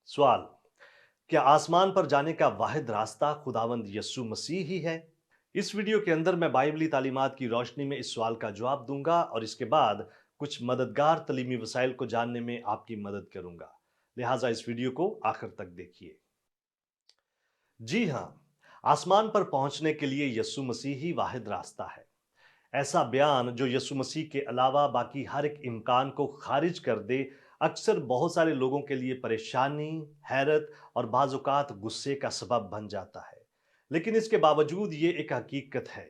सवाल। क्या आसमान पर जाने का वाहिद रास्ता खुदावंद यस्सु मसीह ही है? इस वीडियो के अंदर मैं बाइबली तालीमात की रोशनी में इस सवाल का जवाब दूंगा और इसके बाद कुछ मददगार तलीमी वसाइल को जानने में आपकी मदद करूंगा। लिहाजा इस वीडियो को आखिर तक देखिए। जी हाँ, आसमान पर पहुंचने के लिए यस्सु मसीह ही वाहिद रास्ता है। ऐसा बयान जो यीशु मसीह के अलावा बाकी हर एक इम्कान को खारिज कर दे, अक्सर बहुत सारे लोगों के लिए परेशानी, हैरत और बाज़-औक़ात गुस्से का सबब बन जाता है। लेकिन इसके बावजूद ये एक हकीकत है।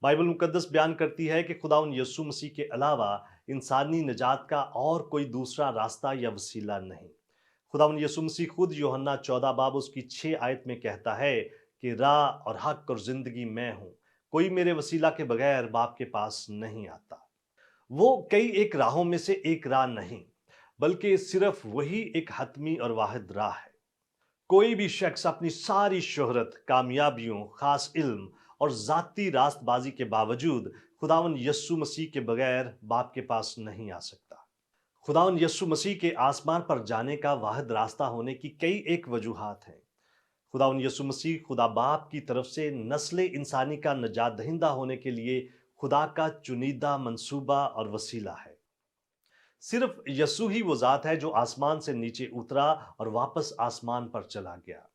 बाइबल मुकद्दस बयान करती है कि खुदावंद यीशु मसीह के अलावा इंसानी निजात का और कोई दूसरा रास्ता या वसीला नहीं। खुदावंद यीशु मसीह खुद यूहन्ना 14 बाब उसकी 6 आयत में कहता है कि राह और हक और जिंदगी मैं हूं, कोई मेरे वसीला के बगैर बाप के पास नहीं आता। वो कई एक राहों में से एक राह नहीं, बल्कि सिर्फ वही एक हतमी और वाहिद राह है। कोई भी शख्स अपनी सारी शोहरत, कामयाबियों, खास इल्म और जाती रास्तबाजी के बावजूद खुदावंद यस्सु मसीह के बगैर बाप के पास नहीं आ सकता। खुदावंद यस्सु मसीह के आसमान पर जाने का वाहिद रास्ता होने की कई एक वजूहात हैं। खुदावंद यीशु मसीह खुदा बाप की तरफ से नस्ल इंसानी का नजात दहिंदा होने के लिए खुदा का चुनीदा मंसूबा और वसीला है। सिर्फ यीशु ही वो ज़ात है जो आसमान से नीचे उतरा और वापस आसमान पर चला गया,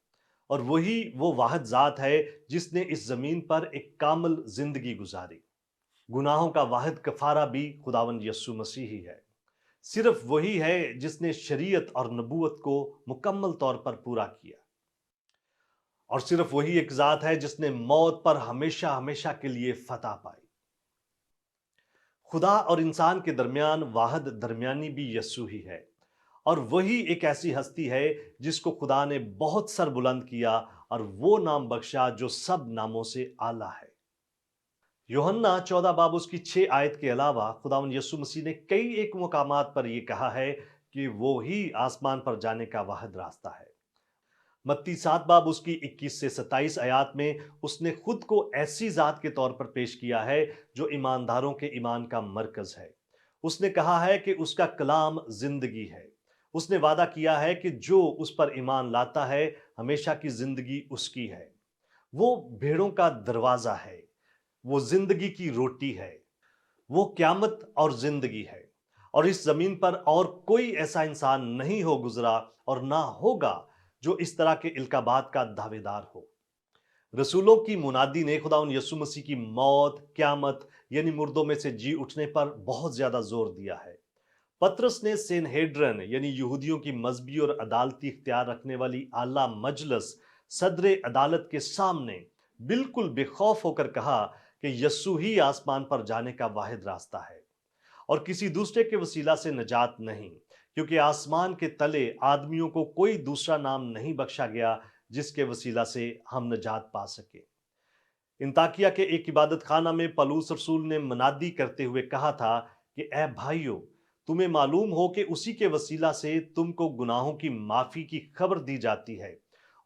और वही वो वाहिद ज़ात है जिसने इस ज़मीन पर एक कामिल ज़िंदगी गुजारी। गुनाहों का वाहिद कफ़ारा भी खुदावंद यीशु मसीह ही है। सिर्फ वही है जिसने शरीयत और नबूवत को मुकम्मल तौर पर पूरा किया, और सिर्फ वही एक ज़ात है जिसने मौत पर हमेशा हमेशा के लिए फतह पाई। खुदा और इंसान के दरमियान वाहिद दरमियानी भी यस्सु ही है, और वही एक ऐसी हस्ती है जिसको खुदा ने बहुत सर बुलंद किया और वो नाम बख्शा जो सब नामों से आला है। यूहन्ना 14 बाब उसकी 6 आयत के अलावा खुदावंद यीशु मसीह ने कई एक मुकामात पर यह कहा है कि वो ही आसमान पर जाने का वाहिद रास्ता है। मत्ती 7 बाब उसकी 21 से 27 आयात में उसने खुद को ऐसी जात के तौर पर पेश किया है जो ईमानदारों के ईमान का मरकज है। उसने कहा है कि उसका कलाम जिंदगी है। उसने वादा किया है कि जो उस पर ईमान लाता है हमेशा की जिंदगी उसकी है। वो भेड़ों का दरवाजा है, वो जिंदगी की रोटी है, वो क्यामत और जिंदगी है। और इस जमीन पर और कोई ऐसा इंसान नहीं हो गुजरा और ना होगा जो इस तरह के इल्काबात का दावेदार हो। रसूलों की मुनादी ने खुदाउन यसु मसीह की मौत, क्यामत यानी मुर्दों में से जी उठने पर बहुत ज्यादा जोर दिया है। पतरस ने सेनहेड्रन यानी यहूदियों की मजहबी और अदालती इख्तियार रखने वाली आला मजलस सदर अदालत के सामने बिल्कुल बेखौफ होकर कहा कि यस्सु ही आसमान पर जाने का वाहिद रास्ता है और किसी दूसरे के वसीला से नजात नहीं, क्योंकि आसमान के तले आदमियों को कोई दूसरा नाम नहीं बख्शा गया जिसके वसीला से हम नजात पा सके। इंताकिया के एक इबादत खाना में पलूस रसूल ने मनादी करते हुए कहा था कि ए भाइयों, तुम्हें मालूम हो कि उसी के वसीला से तुमको गुनाहों की माफी की खबर दी जाती है,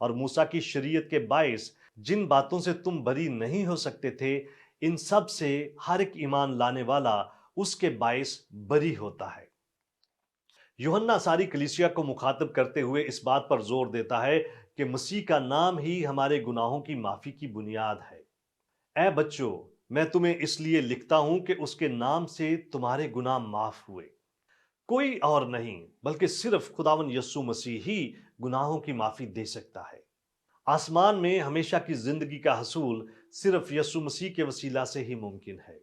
और मूसा की शरीयत के बायस जिन बातों से तुम बरी नहीं हो सकते थे, इन सब से हर एक ईमान लाने वाला उसके बायस बरी होता है। यूहन्ना सारी कलीसिया को मुखातब करते हुए इस बात पर जोर देता है कि मसीह का नाम ही हमारे गुनाहों की माफी की बुनियाद है। ऐ बच्चों, मैं तुम्हें इसलिए लिखता हूं कि उसके नाम से तुम्हारे गुनाह माफ हुए। कोई और नहीं बल्कि सिर्फ खुदावन यस्सु मसीह ही गुनाहों की माफी दे सकता है। आसमान में हमेशा की जिंदगी का हसूल सिर्फ यस्सु मसीह के वसीला से ही मुमकिन है।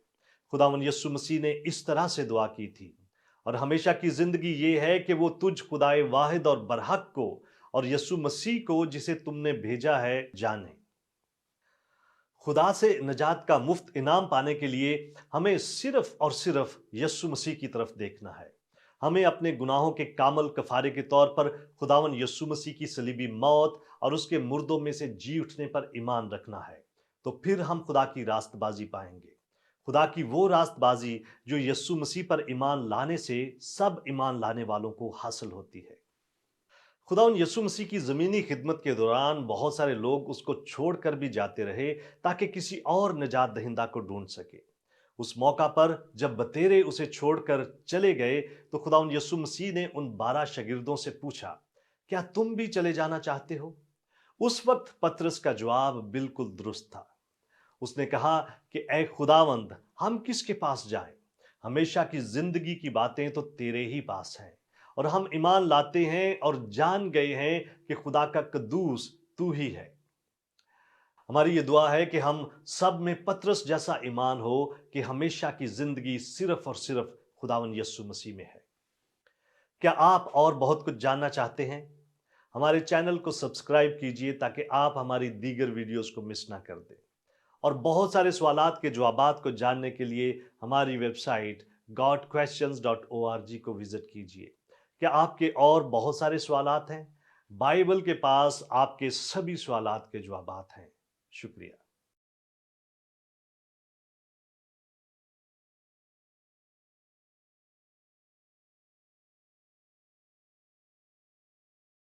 खुदावन यस्सु मसीह ने इस तरह से दुआ की थी, और हमेशा की जिंदगी ये है कि वो तुझ खुदाए वाहिद और बरहक को और यस्सु मसीह को जिसे तुमने भेजा है जाने। खुदा से नजात का मुफ्त इनाम पाने के लिए हमें सिर्फ और सिर्फ यस्सु मसीह की तरफ देखना है। हमें अपने गुनाहों के कामल कफारे के तौर पर खुदावन यस्सु मसीह की सलीबी मौत और उसके मुर्दों में से जी उठने पर ईमान रखना है। तो फिर हम खुदा की रास्तबाजी पाएंगे, खुदा की वो रास्तबाजी जो यस्सु मसीह पर ईमान लाने से सब ईमान लाने वालों को हासिल होती है। खुदावन यीशु मसीह की ज़मीनी खिदमत के दौरान बहुत सारे लोग उसको छोड़कर भी जाते रहे ताकि किसी और निजात दहिंदा को ढूंढ सके। उस मौका पर जब बतेरे उसे छोड़कर चले गए तो खुदावन यीशु मसीह ने उन 12 शागिर्दों से पूछा क्या तुम भी चले जाना चाहते हो? उस वक्त पतरस का जवाब बिल्कुल दुरुस्त था। उसने कहा कि ऐ खुदावंद, हम किसके पास जाएं? हमेशा की जिंदगी की बातें तो तेरे ही पास हैं, और हम ईमान लाते हैं और जान गए हैं कि खुदा का कद्दूस तू ही है। हमारी ये दुआ है कि हम सब में पतरस जैसा ईमान हो कि हमेशा की जिंदगी सिर्फ और सिर्फ खुदावन यीशु मसीह में है। क्या आप और बहुत कुछ जानना चाहते हैं? हमारे चैनल को सब्सक्राइब कीजिए ताकि आप हमारी दीगर वीडियोस को मिस ना कर दें। और बहुत सारे सवालात के जवाबात को जानने के लिए हमारी वेबसाइट godquestions.org को विजिट कीजिए। क्या आपके और बहुत सारे सवालात हैं? बाइबल के पास आपके सभी सवालात के जवाबात हैं। शुक्रिया।